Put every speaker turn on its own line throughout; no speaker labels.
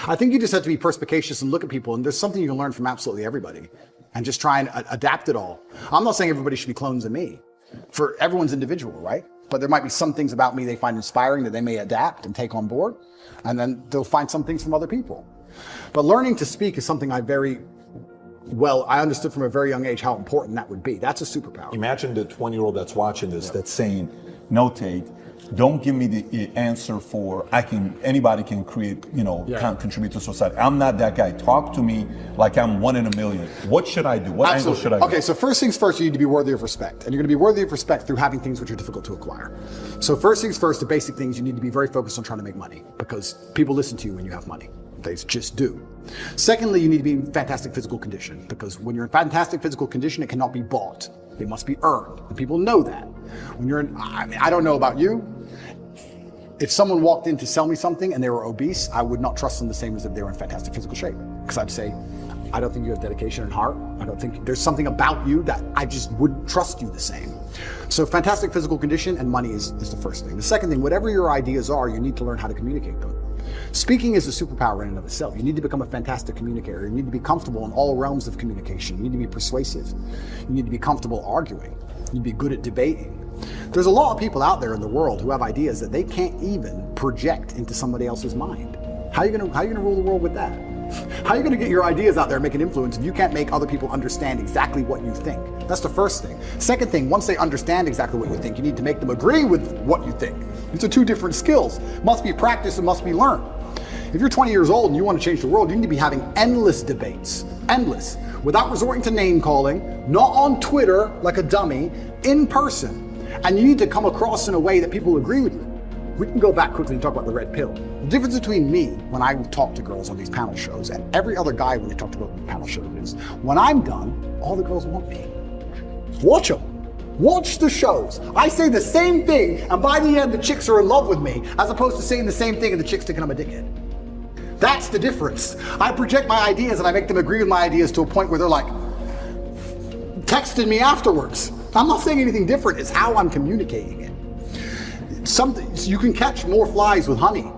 I think you just have to be perspicacious and look at people, and there's something you can learn from absolutely everybody, and just try and adapt it all. I'm not saying everybody should be clones of me. For everyone's individual, right? But there might be some things about me they find inspiring that they may adapt and take on board, and then they'll find some things from other people. But learning to speak is something I understood from a very young age how important that would be. That's a superpower.
Imagine the 20-year-old that's watching this that's saying, no, Tate, don't give me the answer for anybody can create, can contribute to society. I'm not that guy. Talk to me like I'm one in a million. What should I do? What angle should I do?
Okay, so first things first, you need to be worthy of respect. And you're going to be worthy of respect through having things which are difficult to acquire. So first things first, the basic things, you need to be very focused on trying to make money, because people listen to you when you have money. They just do. Secondly, you need to be in fantastic physical condition, because when you're in fantastic physical condition, it cannot be bought. It must be earned. And people know that. When you're I don't know about you. If someone walked in to sell me something and they were obese, I would not trust them the same as if they were in fantastic physical shape. Because I'd say, I don't think you have dedication and heart. I don't think there's something about you that I just wouldn't trust you the same. So fantastic physical condition and money is the first thing. The second thing, whatever your ideas are, you need to learn how to communicate them. Speaking is a superpower in and of itself. You need to become a fantastic communicator. You need to be comfortable in all realms of communication. You need to be persuasive. You need to be comfortable arguing. You need to be good at debating. There's a lot of people out there in the world who have ideas that they can't even project into somebody else's mind. How are you gonna rule the world with that? How are you gonna get your ideas out there and make an influence if you can't make other people understand exactly what you think? That's the first thing. Second thing, once they understand exactly what you think, you need to make them agree with what you think. These are two different skills. Must be practiced and must be learned. If you're 20 years old and you want to change the world, you need to be having endless debates, endless, without resorting to name calling, not on Twitter like a dummy, in person. And you need to come across in a way that people agree with you. We can go back quickly and talk about the red pill. The difference between me, when I talk to girls on these panel shows, and every other guy when they talk to girls on the panel shows is, when I'm done, all the girls want me. Watch them. Watch the shows. I say the same thing, and by the end, the chicks are in love with me, as opposed to saying the same thing and the chicks thinking I'm a dickhead. That's the difference. I project my ideas and I make them agree with my ideas to a point where they're like texting me afterwards. I'm not saying anything different, it's how I'm communicating it. You can catch more flies with honey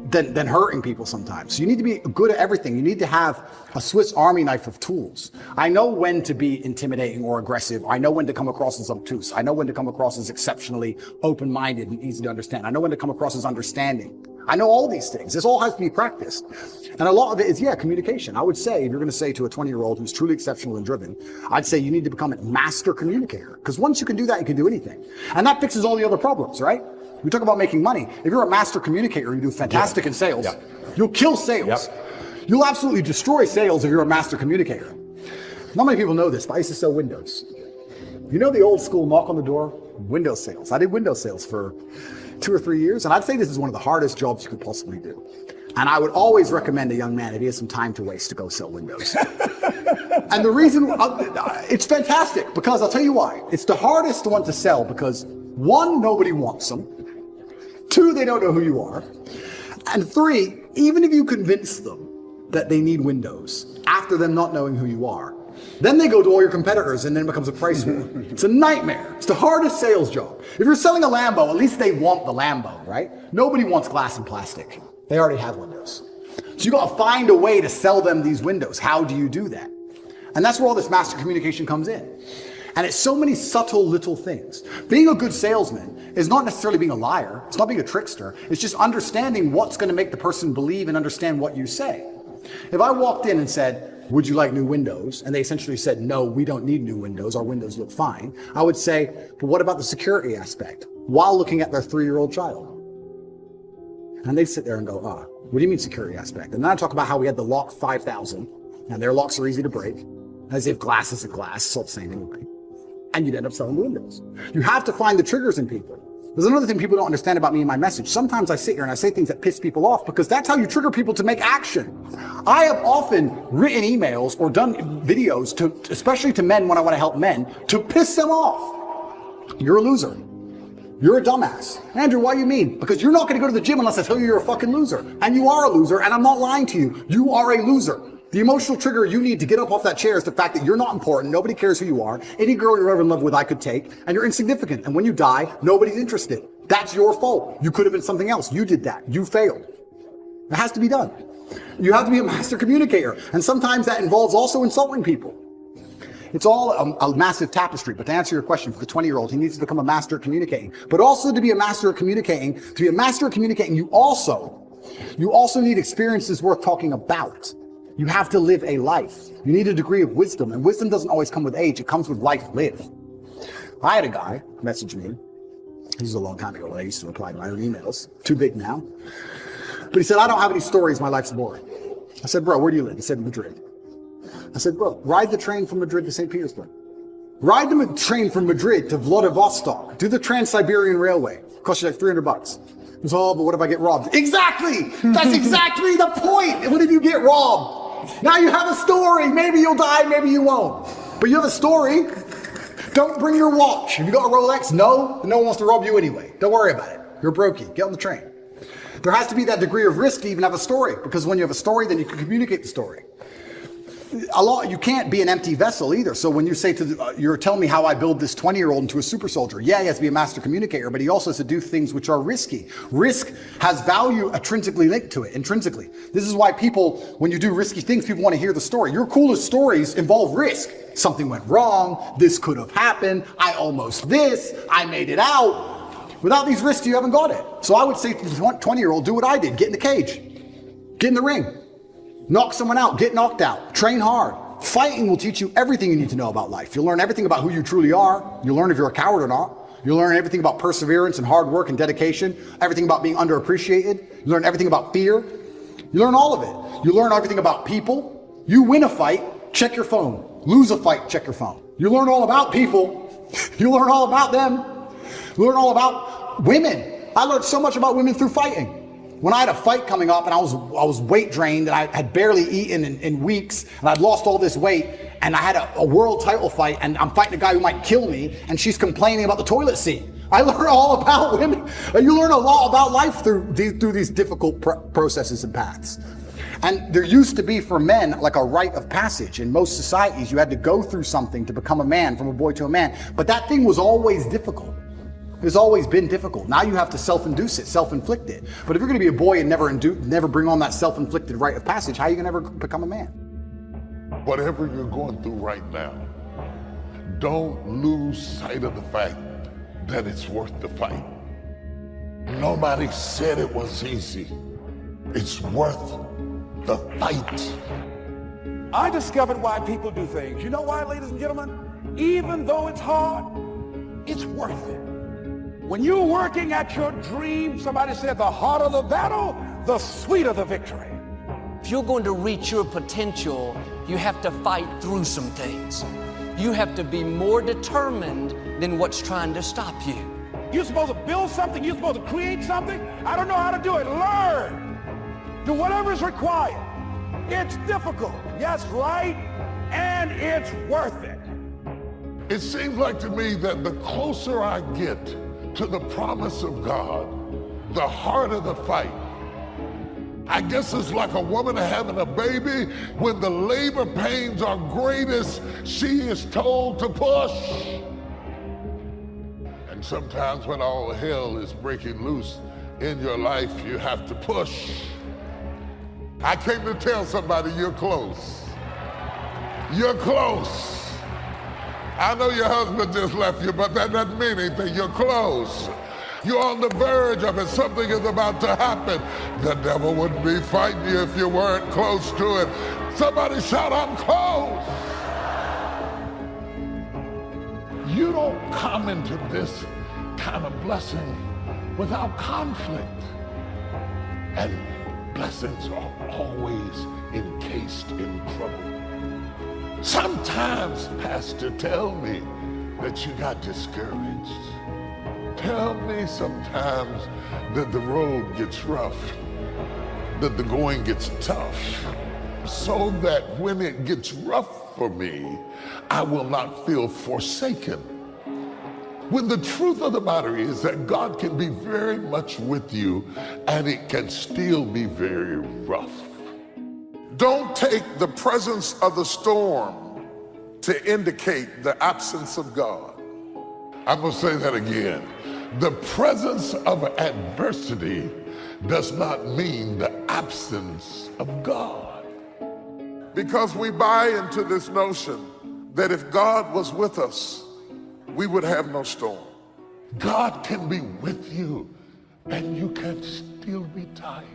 than hurting people sometimes. So you need to be good at everything. You need to have a Swiss Army knife of tools. I know when to be intimidating or aggressive. I know when to come across as obtuse. I know when to come across as exceptionally open-minded and easy to understand. I know when to come across as understanding. I know all these things. This all has to be practiced. And a lot of it is, communication. I would say, if you're going to say to a 20-year-old who's truly exceptional and driven, I'd say you need to become a master communicator. Because once you can do that, you can do anything. And that fixes all the other problems, right? We talk about making money. If you're a master communicator, you do fantastic in sales. You'll kill sales. You'll absolutely destroy sales if you're a master communicator. Not many people know this, but I used to sell windows. You know the old school knock on the door? Window sales. I did window sales for 2 or 3 years, and I'd say this is one of the hardest jobs you could possibly do. And I would always recommend a young man, if he has some time to waste, to go sell windows. And the reason, it's fantastic, because I'll tell you why. It's the hardest one to sell because, 1, nobody wants them. 2, they don't know who you are. And 3, even if you convince them that they need windows, after them not knowing who you are, then they go to all your competitors and then it becomes a price war. It's a nightmare. It's the hardest sales job. If you're selling a Lambo, at least they want the Lambo, right? Nobody wants glass and plastic. They already have windows. So you got to find a way to sell them these windows. How do you do that? And that's where all this master communication comes in. And it's so many subtle little things. Being a good salesman is not necessarily being a liar. It's not being a trickster. It's just understanding what's going to make the person believe and understand what you say. If I walked in and said, would you like new windows? And they essentially said, no, we don't need new windows. Our windows look fine. I would say, but what about the security aspect? While looking at their 3-year-old child. And they'd sit there and go, what do you mean security aspect? And then I talk about how we had the lock 5000, and their locks are easy to break, as if glass is a glass, it's all the same anyway. And you'd end up selling windows. You have to find the triggers in people. There's another thing people don't understand about me and my message. Sometimes I sit here and I say things that piss people off because that's how you trigger people to make action. I have often written emails or done videos to, especially to men when I want to help men, to piss them off. You're a loser. You're a dumbass. Andrew, why do you mean? Because you're not going to go to the gym unless I tell you you're a fucking loser. And you are a loser, and I'm not lying to you. You are a loser. The emotional trigger you need to get up off that chair is the fact that you're not important, nobody cares who you are, any girl you're ever in love with I could take, and you're insignificant. And when you die, nobody's interested. That's your fault. You could have been something else. You did that. You failed. It has to be done. You have to be a master communicator. And sometimes that involves also insulting people. It's all a massive tapestry. But to answer your question, for the 20-year-old, he needs to become a master at communicating. But also to be a master at communicating, you also need experiences worth talking about. You have to live a life. You need a degree of wisdom. And wisdom doesn't always come with age. It comes with life lived. I had a guy message me. This was a long time ago when I used to reply to my own emails. Too big now. But he said, I don't have any stories. My life's boring. I said, bro, where do you live? He said, Madrid. I said, bro, ride the train from Madrid to St. Petersburg. Ride the train from Madrid to Vladivostok. Do the Trans-Siberian Railway. Cost you like $300. He said, oh, but what if I get robbed? Exactly! That's exactly the point! What if you get robbed? Now you have a story. Maybe you'll die, maybe you won't. But you have a story. Don't bring your watch. Have you got a Rolex? No. No one wants to rob you anyway. Don't worry about it. You're a brokey. Get on the train. There has to be that degree of risk to even have a story, because when you have a story, then you can communicate the story. You can't be an empty vessel either. So when you say you're telling me how I build this 20-year-old into a super soldier. Yeah, he has to be a master communicator, but he also has to do things which are risky. Risk has value intrinsically linked to it, intrinsically. This is why people, when you do risky things, people want to hear the story. Your coolest stories involve risk. Something went wrong. This could have happened. I almost this. I made it out. Without these risks, you haven't got it. So I would say to the 20-year-old, do what I did. Get in the cage. Get in the ring. Knock someone out, get knocked out, train hard. Fighting will teach you everything you need to know about life. You'll learn everything about who you truly are. You'll learn if you're a coward or not. You'll learn everything about perseverance and hard work and dedication, everything about being underappreciated. You learn everything about fear. You learn all of it. You learn everything about people. You win a fight, check your phone. Lose a fight, check your phone. You learn all about people. You learn all about them. You learn all about women. I learned so much about women through fighting. When I had a fight coming up and I was weight drained and I had barely eaten in weeks and I'd lost all this weight and I had a world title fight and I'm fighting a guy who might kill me and she's complaining about the toilet seat. I learned all about women. You learn a lot about life through these difficult processes and paths. And there used to be for men like a rite of passage. In most societies, you had to go through something to become a man, from a boy to a man. But that thing was always difficult. It's always been difficult. Now you have to self-induce it, self-inflict it. But if you're going to be a boy and never bring on that self-inflicted rite of passage, how are you going to ever become a man?
Whatever you're going through right now, don't lose sight of the fact that it's worth the fight. Nobody said it was easy. It's worth the fight.
I discovered why people do things. You know why, ladies and gentlemen? Even though it's hard, it's worth it. When you're working at your dream, somebody said the harder the battle, the sweeter the victory.
If you're going to reach your potential, you have to fight through some things. You have to be more determined than what's trying to stop you.
You're supposed to build something, you're supposed to create something. I don't know how to do it. Learn. Do whatever is required. It's difficult, yes, right? And it's worth it.
It seems like to me that the closer I get to the promise of God, the harder the fight. I guess it's like a woman having a baby. When the labor pains are greatest, she is told to push. And sometimes when all hell is breaking loose in your life, you have to push. I came to tell somebody you're close. You're close. I know your husband just left you, but that doesn't mean anything. You're close. You're on the verge of it. Something is about to happen. The devil wouldn't be fighting you if you weren't close to it. Somebody shout, I'm close. You don't come into this kind of blessing without conflict. And blessings are always encased in trouble. Sometimes, Pastor, tell me that you got discouraged. Tell me sometimes that the road gets rough, that the going gets tough, so that when it gets rough for me, I will not feel forsaken. When the truth of the matter is that God can be very much with you and it can still be very rough. Don't take the presence of the storm to indicate the absence of God. I'm going to say that again. The presence of adversity does not mean the absence of God.
Because we buy into this notion that if God was with us, we would have no storm.
God can be with you and you can still be tired.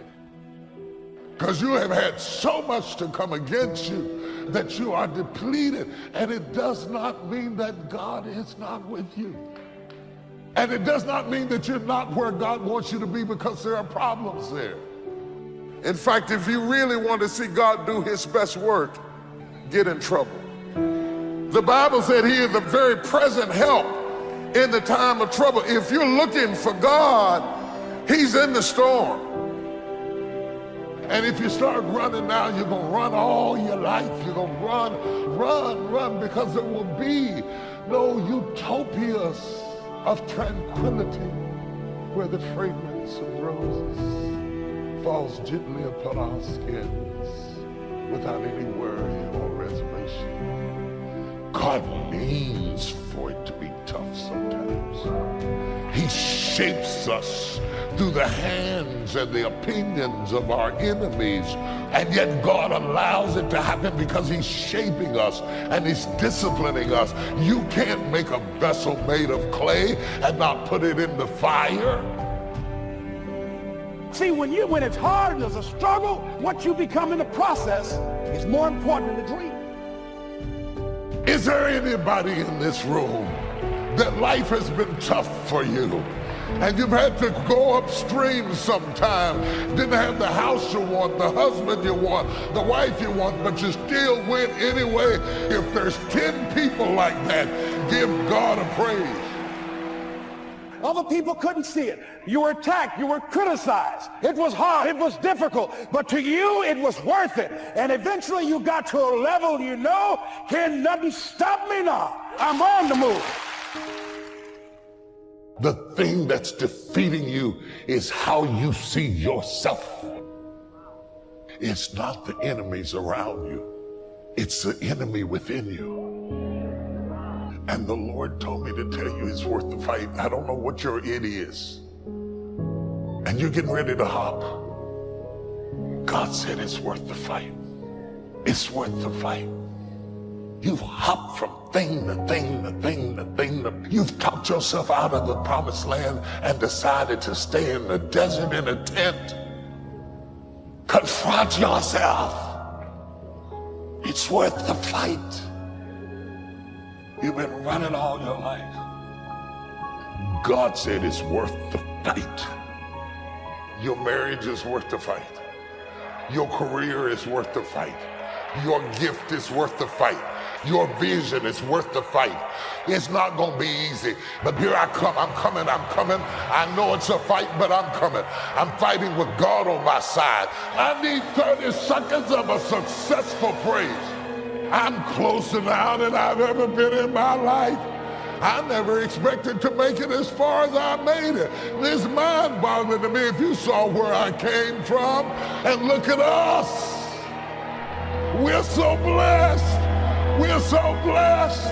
Because you have had so much to come against you that you are depleted. And it does not mean that God is not with you. And it does not mean that you're not where God wants you to be, because there are problems there.
In fact, if you really want to see God do his best work, get in trouble. The Bible said he is the very present help in the time of trouble. If you're looking for God, he's in the storm.
And if you start running now, you're going to run all your life. You're going to run, because there will be no utopias of tranquility where the fragrance of roses falls gently upon our skins without any worry or reservation. God means for it to be tough sometimes. He shapes us through the hands and the opinions of our enemies, and yet God allows it to happen because he's shaping us and he's disciplining us. You can't make a vessel made of clay and not put it in the fire.
See, when it's hard and there's a struggle, what you become in the process is more important than the dream.
Is there anybody in this room that life has been tough for you? And you've had to go upstream sometime. Didn't have the house you want, the husband you want, the wife you want, but you still went anyway. If there's 10 people like that, give God a praise.
Other people couldn't see it. You were attacked. You were criticized. It was hard. It was difficult. But to you, it was worth it. And eventually you got to a level can nothing stop me now. I'm on the move.
The thing that's defeating you is how you see yourself. It's not the enemies around you. It's the enemy within you. And the Lord told me to tell you it's worth the fight. I don't know what your it is. And you're getting ready to hop. God said it's worth the fight. It's worth the fight. You've hopped from thing to thing to thing to thing to. You've talked yourself out of the promised land and decided to stay in the desert in a tent. Confront yourself. It's worth the fight. You've been running all your life. God said it's worth the fight. Your marriage is worth the fight. Your career is worth the fight. Your gift is worth the fight. Your vision is worth the fight. It's not going to be easy, but here I come. I'm coming. I know it's a fight, but I'm coming. I'm fighting with God on my side. I need 30 seconds of a successful praise. I'm closer now than I've ever been in my life. I never expected to make it as far as I made it. It's mind-boggling to me if you saw where I came from. And look at us. We're so blessed. We're so blessed.